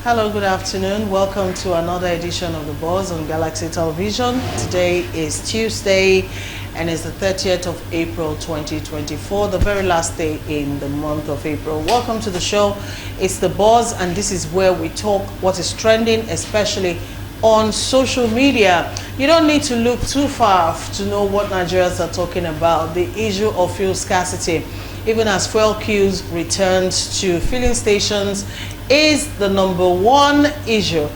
Hello, good afternoon. Welcome to another edition of The Buzz on Galaxy Television. Today is Tuesday and it's the 30th of April 2024, the very last day in the month of April. Welcome to the show. It's The Buzz, and this is where we talk what is trending, especially on social media. You don't need to look too far to know what Nigerians are talking about. The issue of fuel scarcity, even as fuel queues returned to filling stations, is the #1 issue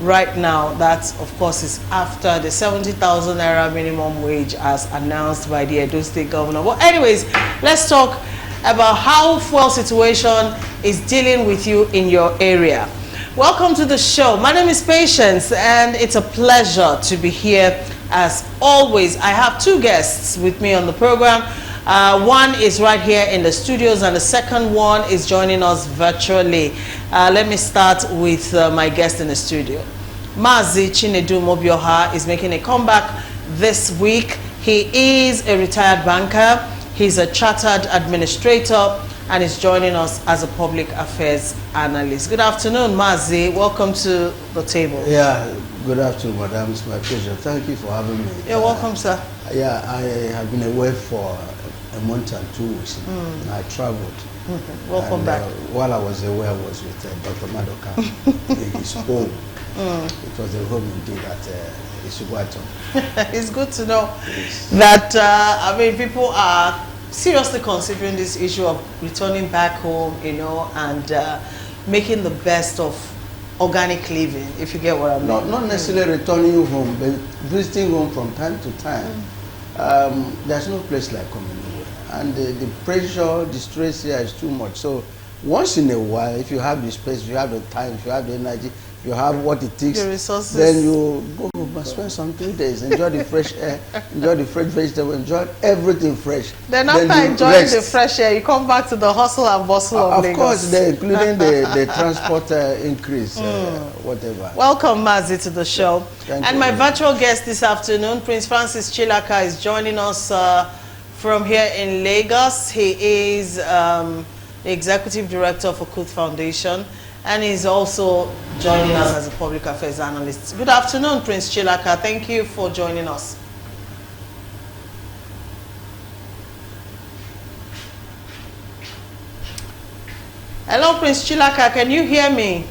right now. That, of course, is after the 70,000 naira minimum wage as announced by the Edo State governor. Well, anyways, let's talk about how fuel situation is dealing with you in your area. Welcome to the show. My name is Patience, and it's a pleasure to be here as always. I have two guests with me on the program. One is right here in the studios, and the second one is joining us virtually. Let me start with my guest in the studio. Mazi Chinedu Mobioha is making a comeback this week. He is a retired banker. He's a chartered administrator and is joining us as a public affairs analyst. Good afternoon, Mazi. Welcome to the table. Yeah, good afternoon, madam. It's my pleasure. Thank you for having me. You're welcome, sir. Yeah, I have been away for a month and 2 weeks. I traveled. Welcome back. While I was away, I was with Dr. Madoka in his home. It was a home indeed at Isugwato. It's good to know that, I mean, people are seriously considering this issue of returning back home, you know, and making the best of organic living, if you get what I mean. Not necessarily returning home, but visiting home from time to time. There's no place like coming away. And the pressure, the stress here is too much. So once in a while, if you have the space, if you have the time, if you have the energy, if you have what it takes, the resources, then you go and spend some 3 days, enjoy the fresh air, enjoy the fresh vegetable, enjoy everything fresh. Then after enjoying the fresh air, you come back to the hustle and bustle of Lagos. Of course, including the transport increase, whatever. Welcome, Mazi, to the show. Thank and you. My virtual guest this afternoon, Prince Francis Chilaka, is joining us from here in Lagos. He is the Executive Director for Kuth Foundation, and he's also joining us as a public affairs analyst. Good afternoon, Prince Chilaka. Thank you for joining us. Hello, Prince Chilaka. Can you hear me?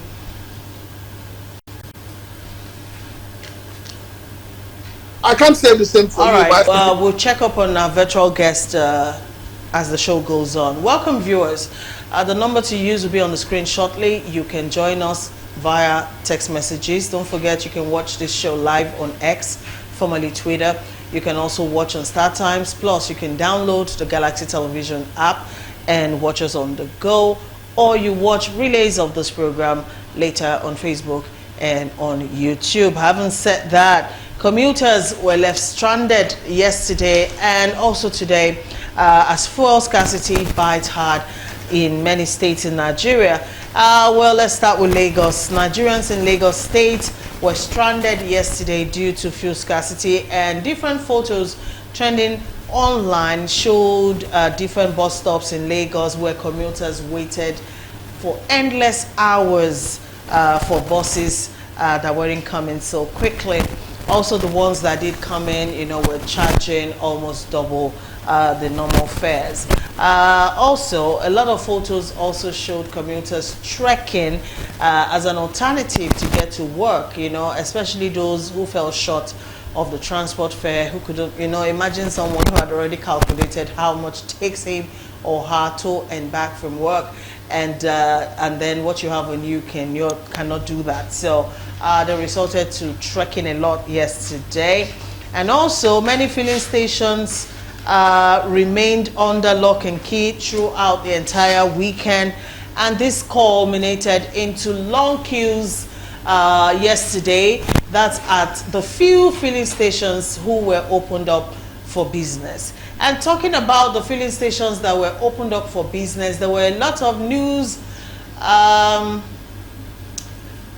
I can't say the same for you. All right. We'll check up on our virtual guest as the show goes on. Welcome, viewers. The number to use will be on the screen shortly. You can join us via text messages. Don't forget, you can watch this show live on X, formerly Twitter. You can also watch on Star Times. Plus, you can download the Galaxy Television app and watch us on the go. Or you watch relays of this program later on Facebook and on YouTube. Having said that, commuters were left stranded yesterday and also today as fuel scarcity bites hard in many states in Nigeria. Well, let's start with Lagos. Nigerians in Lagos State were stranded yesterday due to fuel scarcity, and different photos trending online showed different bus stops in Lagos where commuters waited for endless hours for buses that weren't coming so quickly. Also, the ones that did come in, you know, were charging almost double the normal fares. Also, a lot of photos also showed commuters trekking as an alternative to get to work, you know, especially those who fell short of the transport fare, who couldn't, you know, imagine someone who had already calculated how much it takes him or her to and back from work, and then what you have on you cannot do that. So they resorted to trekking a lot yesterday. And also, many filling stations remained under lock and key throughout the entire weekend, and this culminated into long queues yesterday. That's at the few filling stations who were opened up for business. And talking about the filling stations that were opened up for business, there were a lot of news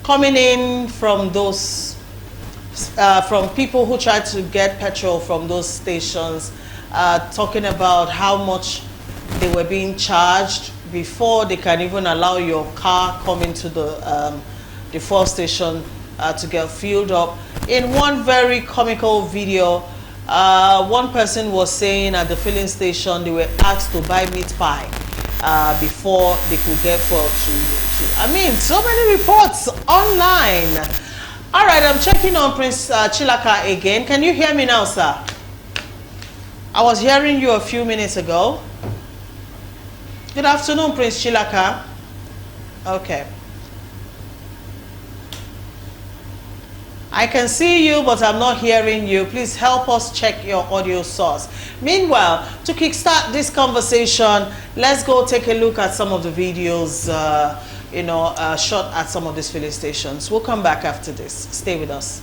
coming in from those from people who tried to get petrol from those stations, talking about how much they were being charged before they can even allow your car come into the the fuel station to get filled up. In one very comical video, one person was saying at the filling station they were asked to buy meat pie before they could get fuel to. I mean, so many reports online. All right, I'm checking on Prince Chilaka again. Can you hear me now, sir? I was hearing you a few minutes ago. Good afternoon, Prince Chilaka. Okay. I can see you, but I'm not hearing you. Please help us check your audio source. Meanwhile, to kickstart this conversation, let's go take a look at some of the videos, shot at some of these filling stations. We'll come back after this. Stay with us.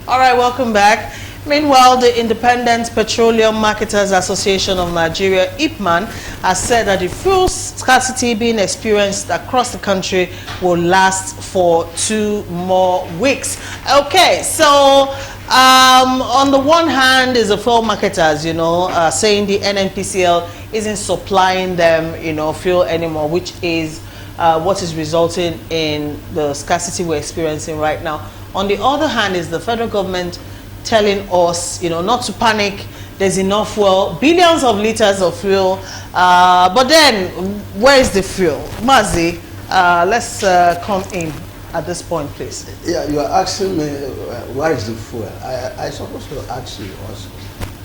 All right, welcome back. Meanwhile, the Independent Petroleum Marketers Association of Nigeria, IPMAN, has said that the fuel scarcity being experienced across the country will last for 2 more weeks. Okay, so on the one hand is the fuel marketers, saying the NNPCL isn't supplying them, fuel anymore, which is what is resulting in the scarcity we're experiencing right now. On the other hand is the federal government telling us, not to panic. There's enough fuel, billions of liters of fuel. But then, where is the fuel? Mazi, let's come in at this point, please. Yeah, you are asking me where is the fuel. I supposed to ask you also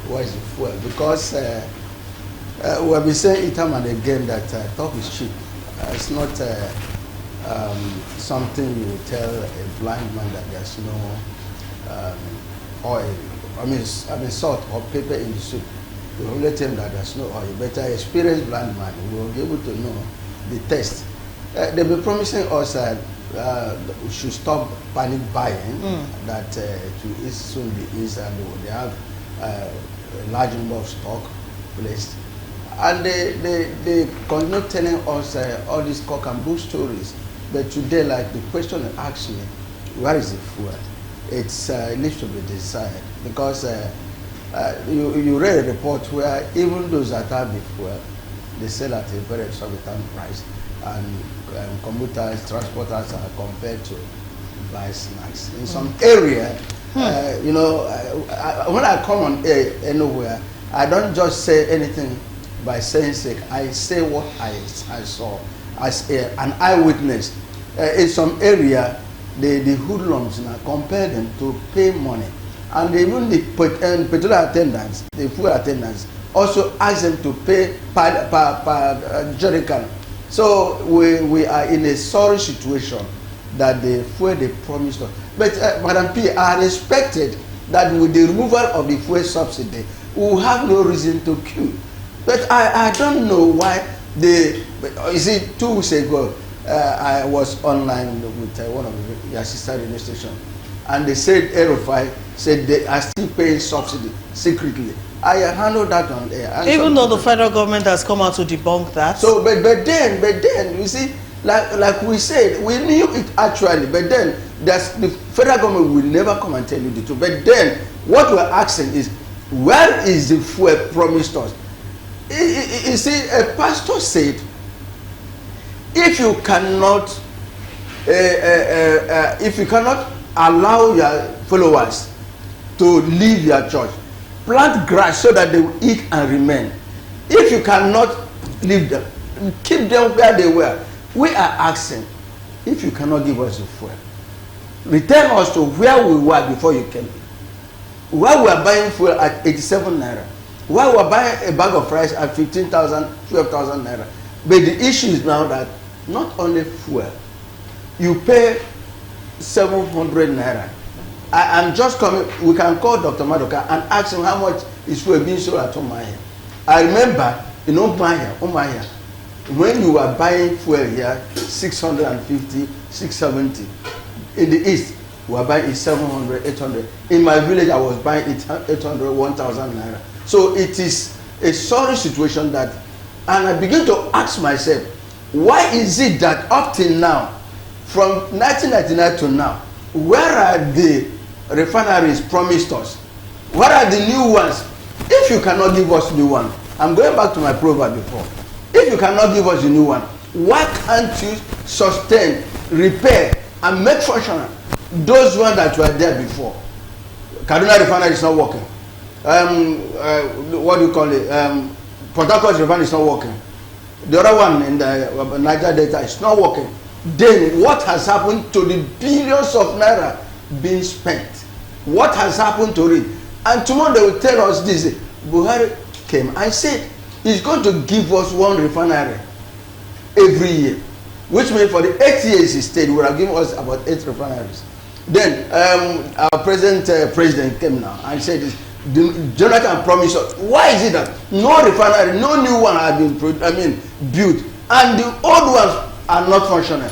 where is the fuel, because we have been saying time and again that talk is cheap. It's not something you tell a blind man that there's no oil, salt or pepper in the soup. You only tell him that there's no oil. But an experienced blind man will be able to know the taste. They've been promising us that we should stop panic buying, that to ease soon be eased, and they have a large number of stock placed. And they continue telling us all these cock and bull stories. But today, like the question you asked me, where is the fuel? It needs to be desired, because you read a report where even those that have the fuel, they sell at a very exorbitant price, and commuters, transporters are compelled to buy snacks. In some area, when I come on air anywhere, I don't just say anything by saying sake. I say what I saw as an eyewitness. In some area, the hoodlums compel them to pay money, and even the petrol attendants, the fuel attendants, also ask them to pay per jerrycan. So we are in a sorry situation that the fuel they promised us. But Madam P, I expected that with the removal of the fuel subsidy, we will have no reason to queue. But I don't know why you see, 2 weeks ago, I was online with one of the sister radio station, and they said Aerofy said they are still paying subsidy secretly. I handled that on air. Even though the federal government has come out to debunk that. So, but then you see, like we said, we knew it actually, but then the federal government will never come and tell you the truth. But then what we're asking is, where is the fuel promised us? You see, a pastor said, if you cannot allow your followers to leave your church, plant grass so that they will eat and remain. If you cannot leave them, keep them where they were. We are asking, if you cannot give us the fuel, return us to where we were before you came. Where we were buying fuel at 87 naira. Where we were buying a bag of rice at 15,000, 12,000 naira. But the issue is now that not only fuel, you pay 700 naira. I'm just coming, we can call Dr. Madoka and ask him how much is fuel being sold at Omaya. I remember in Omaya, when you were buying fuel here, 650, 670. In the east, we were buying it 700, 800. In my village, I was buying it 800, 1,000 naira. So it is a sorry situation that, and I begin to ask myself, why is it that up till now, from 1999 to now, where are the refineries promised us? What are the new ones? If you cannot give us new one, I'm going back to my proverb before. If you cannot give us a new one, why can't you sustain, repair, and make functional those ones that were there before. Kaduna refinery is not working. What do you call it? Port Harcourt refinery is not working. The other one in the Niger Delta is not working. Then what has happened to the billions of naira being spent? What has happened to it? And tomorrow they will tell us this. Buhari came and said he's going to give us one refinery every year, which means for the 8 years he stayed, he would have given us about 8 refineries. Then our president came now and said this. Jonathan promised us. Why is it that no refinery, no new one has been built, and the old ones are not functional?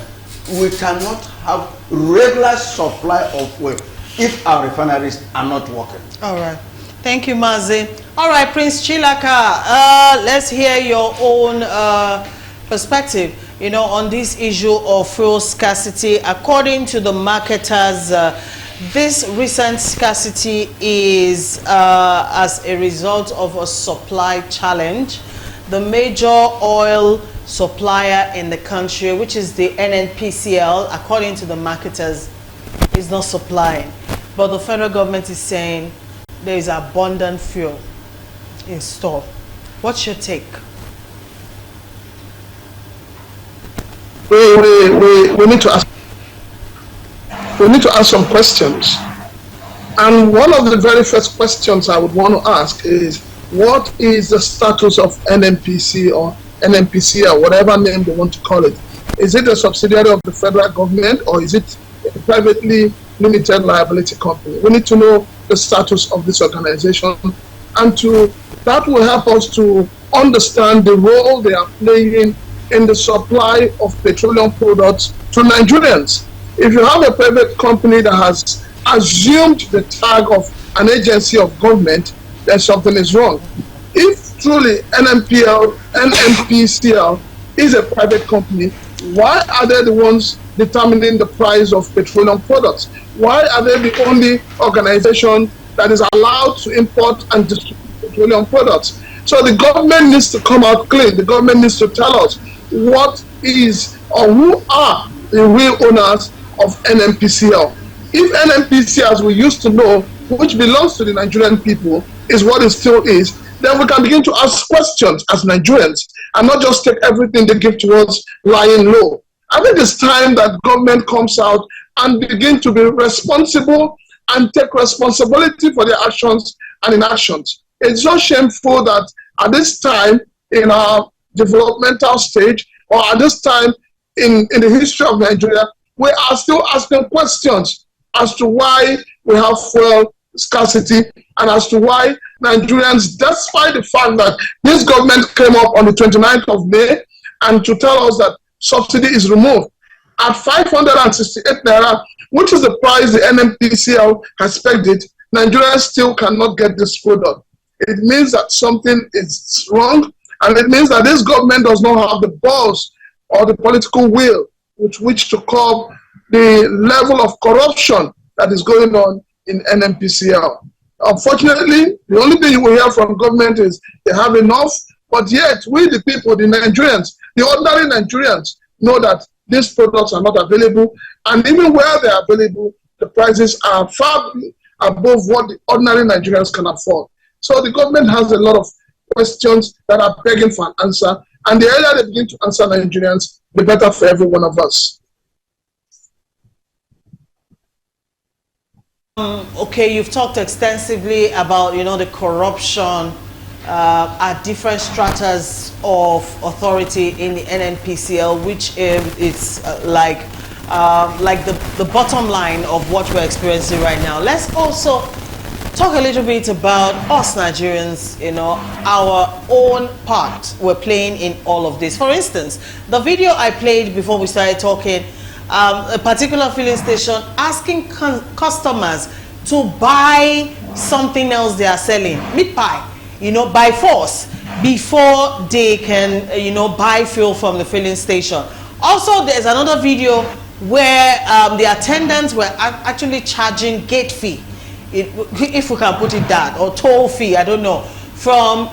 We cannot have regular supply of oil if our refineries are not working. All right. Thank you, Mazi. All right, Prince Chilaka, let's hear your own perspective, on this issue of fuel scarcity. According to the marketers, this recent scarcity is as a result of a supply challenge. The major oil supplier in the country, which is the NNPCL, according to the marketers, is not supplying. But the federal government is saying there is abundant fuel in store. What's your take? We need to ask. We need to ask some questions. And one of the very first questions I would want to ask is, what is the status of NNPC or NNPC or whatever name they want to call it? Is it a subsidiary of the federal government, or is it a privately limited liability company? We need to know the status of this organization, and that will help us to understand the role they are playing in the supply of petroleum products to Nigerians. If you have a private company that has assumed the tag of an agency of government, then something is wrong. If truly NNPCL is a private company, why are they the ones determining the price of petroleum products? Why are they the only organization that is allowed to import and distribute petroleum products? So the government needs to come out clean. The government needs to tell us what is or who are the real owners of NNPCL. If NNPCL, as we used to know, which belongs to the Nigerian people, is what it still is, then we can begin to ask questions as Nigerians and not just take everything they give to us lying low. I think it's time that government comes out and begin to be responsible and take responsibility for their actions and inactions. It's so shameful that at this time in our developmental stage, or at this time in the history of Nigeria, we are still asking questions as to why we have fuel scarcity and as to why Nigerians, despite the fact that this government came up on the 29th of May and to tell us that subsidy is removed at 568 naira, which is the price the NNPCL has pegged it, Nigerians still cannot get this product. It means that something is wrong, and it means that this government does not have the balls or the political will with which to curb the level of corruption that is going on in NNPCL. Unfortunately, the only thing you will hear from government is they have enough, but yet we, the people, the Nigerians, the ordinary Nigerians, know that these products are not available, and even where they are available, the prices are far above what the ordinary Nigerians can afford. So the government has a lot of questions that are begging for an answer, and the earlier they begin to answer Nigerians, the better for every one of us. Okay, you've talked extensively about, the corruption at different stratas of authority in the NNPCL, which is like the bottom line of what we're experiencing right now. Let's also talk a little bit about us Nigerians, our own part we're playing in all of this. For instance, the video I played before we started talking, a particular filling station asking customers to buy something else they are selling, meat pie, by force, before they can, buy fuel from the filling station. Also, there's another video where the attendants were actually charging gate fee, if we can put it that, or toll fee, I don't know, from,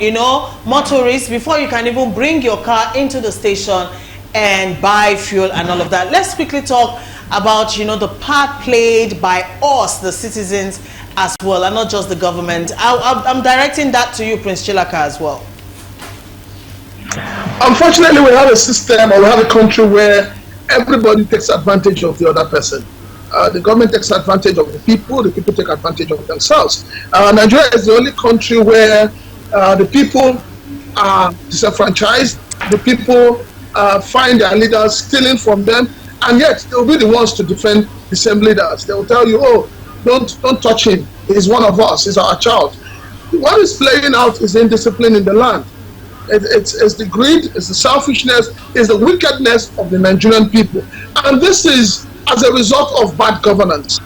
motorists before you can even bring your car into the station and buy fuel and all of that. Let's quickly talk about, you know, the part played by us, the citizens, as well, and not just the government. I'm directing that to you, Prince Chilaka, as well. Unfortunately, we have a system, or we have a country where everybody takes advantage of the other person. The government takes advantage of the people take advantage of themselves. Nigeria is the only country where the people are disenfranchised, the people find their leaders stealing from them, and yet they'll be the ones to defend the same leaders. They will tell you, oh, don't touch him, he's one of us, he's our child. What is playing out is indiscipline in the land. It's the greed, it's the selfishness, it's the wickedness of the Nigerian people. And this is as a result of bad governance.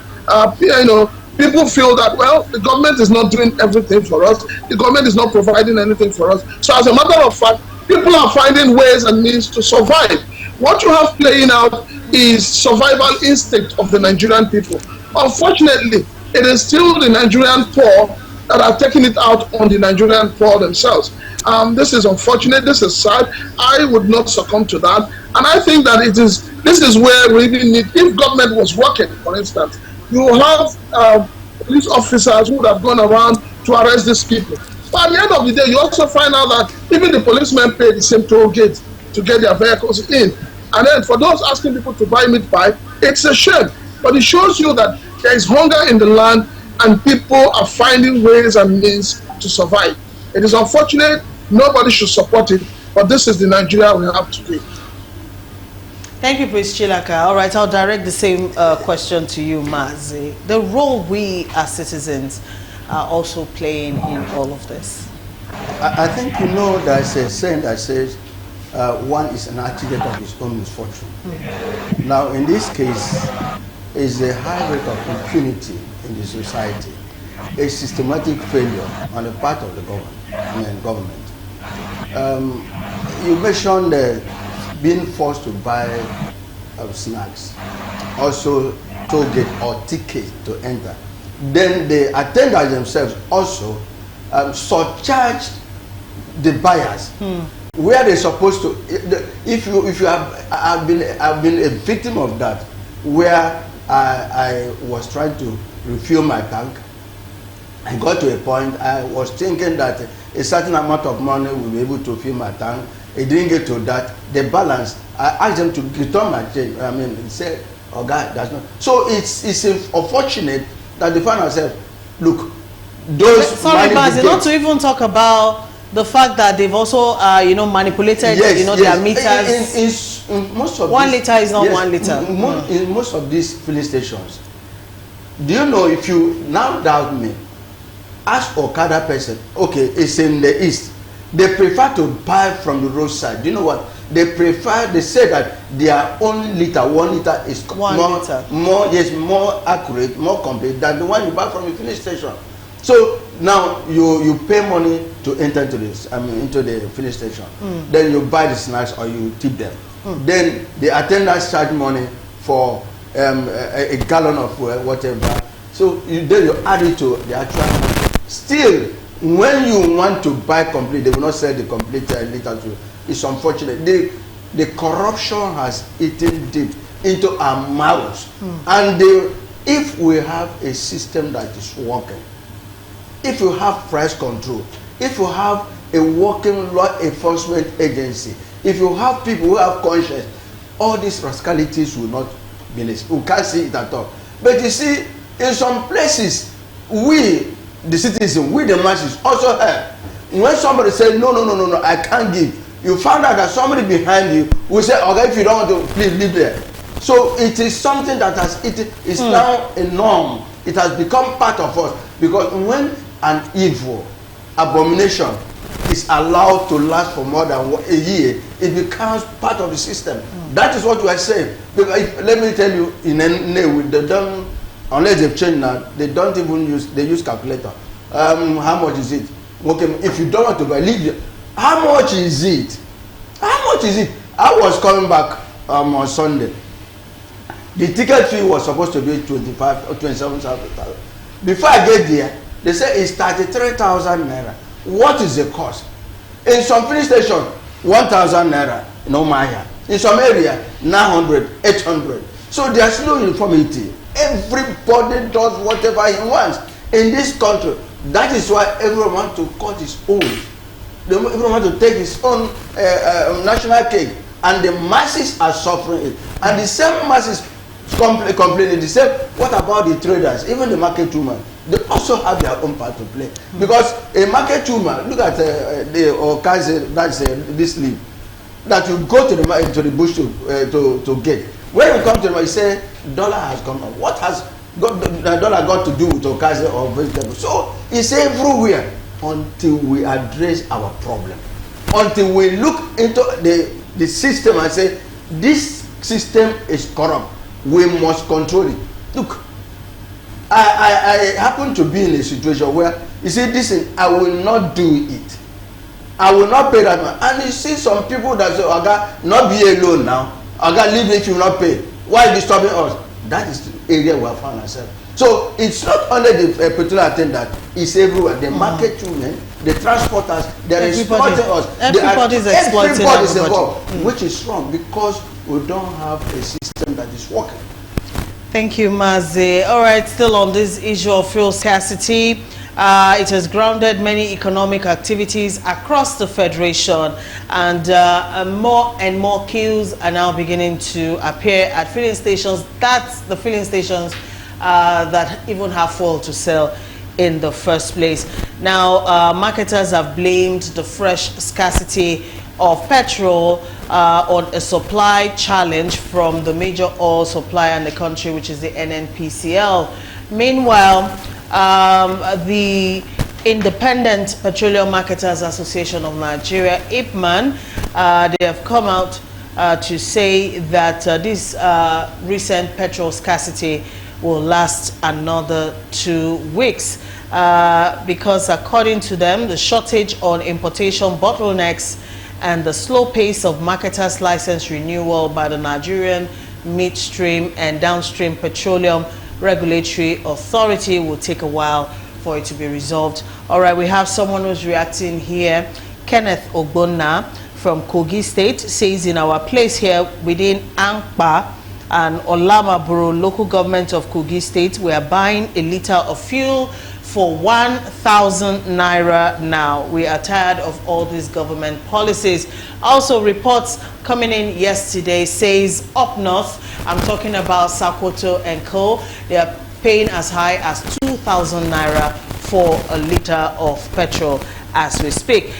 You know, people feel that, well, the government is not doing everything for us, the government is not providing anything for us. So as a matter of fact, people are finding ways and means to survive. What you have playing out is survival instinct of the Nigerian people. Unfortunately, it is still the Nigerian poor that are taking it out on the Nigerian poor themselves. This is unfortunate, this is sad. I would not succumb to that. And I think that this is where we really need, if government was working, for instance, you have police officers who would have gone around to arrest these people. But at the end of the day, you also find out that even the policemen pay the same toll gate to get their vehicles in. And then for those asking people to buy meat pie, it's a shame. But it shows you that there is hunger in the land and people are finding ways and means to survive. It is unfortunate, nobody should support it, but this is the Nigeria we have today. Thank you, Prince Chilaka. All right, I'll direct the same question to you, Mazi. The role we as citizens are also playing in all of this. I think you know there's a saying that says one is an architect of his own misfortune. Now, in this case, is a high rate of impunity in the society, a systematic failure on the part of the government. You mentioned being forced to buy snacks, also toll gate or ticket to enter. Then the attendants themselves also surcharged the buyers, where they're supposed to. If you have, I've been a victim of that, where I was trying to refill my tank. I got to a point, I was thinking that a certain amount of money will be able to fill my tank. It didn't get to that. The balance, I asked them to return my change. I mean, they said, oh God, that's not. So it's unfortunate that they find ourselves, look, those. Sorry, Bazi, not to even talk about the fact that they've also, you know, manipulated, yes, you know, yes. their meters. In most of 1 liter is not 1 liter. In most of these filling stations, do you know, if you now doubt me, ask Okada person, okay, it's in the east. They prefer to buy from the roadside. Do you know what? They prefer, they say that their own liter, 1 liter is more accurate, more complete than the one you buy from the filling station. So now you pay money to enter into this, into the filling station. Then you buy the snacks or you tip them. Then the attendants charge money for a gallon of whatever. So then you add it to the actual money. Still, when you want to buy complete, they will not sell the complete liter to you. It's unfortunate. The corruption has eaten deep into our mouths. And if we have a system that is working, if you have price control, if you have a working law enforcement agency, if you have people who have conscience, all these rascalities will not be less. We can't see it at all. But you see, in some places, we, the citizens, we the masses, also help. When somebody says, no, I can't give, you find out that somebody behind you will say, okay, if you don't want to, please leave there. So it is something that is now a norm. It has become part of us. Because when an evil abomination is allowed to last for more than a year, it becomes part of the system. That is what we are saying. Because let me tell you, in any they don't, unless they've changed now, they don't even use calculator. How much is it? Okay, if you don't want to buy, leave it. How much is it? How much is it? I was coming back on Sunday. The ticket fee was supposed to be 25 or 27,000. Before I get there, they say it's 33,000 naira. What is the cost? In some filling station, 1,000 naira, no Maya. In some area, 900, 800. So there's no uniformity. Everybody does whatever he wants in this country. That is why everyone wants to cut his own. Everyone wants to take his own national cake, and the masses are suffering it. And the same masses complaining. The same. What about the traders? Even the market woman, they also have their own part to play. Because a market woman, look at the Okaze, that's this leaf, that you go to the bush to get. When you come to the market, you say dollar has come up. What has the dollar got to do with Okaze or vegetables? So it's everywhere until we address our problem. Until we look into the system and say this system is corrupt. We must control it. Look, I happen to be in a situation where you see this, I will not do it. I will not pay that much. And you see some people that say, Oga, not be alone now. Oga, leave if you not pay. Why are you disturbing us? That is the area we have found ourselves. So it's not only the petroleum attendant, it's everywhere. The market women, the transporters, they're exploiting us. Everybody's exploiting everybody's involved, which is wrong because we don't have a system that is working. Thank you, Mazi. All right, still on this issue of fuel scarcity, it has grounded many economic activities across the Federation, and more and more queues are now beginning to appear at filling stations. That's the filling stations that even have fuel to sell in the first place. Now, marketers have blamed the fresh scarcity of petrol on a supply challenge from the major oil supplier in the country, which is the NNPCL. Meanwhile, the Independent Petroleum Marketers Association of Nigeria, IPMAN, they have come out to say that this recent petrol scarcity will last another 2 weeks because according to them, the shortage on importation bottlenecks and the slow pace of marketers' license renewal by the Nigerian Midstream and Downstream Petroleum Regulatory Authority will take a while for it to be resolved. All right, we have someone who's reacting here. Kenneth Ogbonna from Kogi State says, in our place here within Ankpa and Olamaburo local government of Kogi State, we are buying a liter of fuel for 1,000 naira now. We are tired of all these government policies. Also, reports coming in yesterday says up north, I'm talking about Sokoto and Co., they are paying as high as 2,000 naira for a liter of petrol as we speak.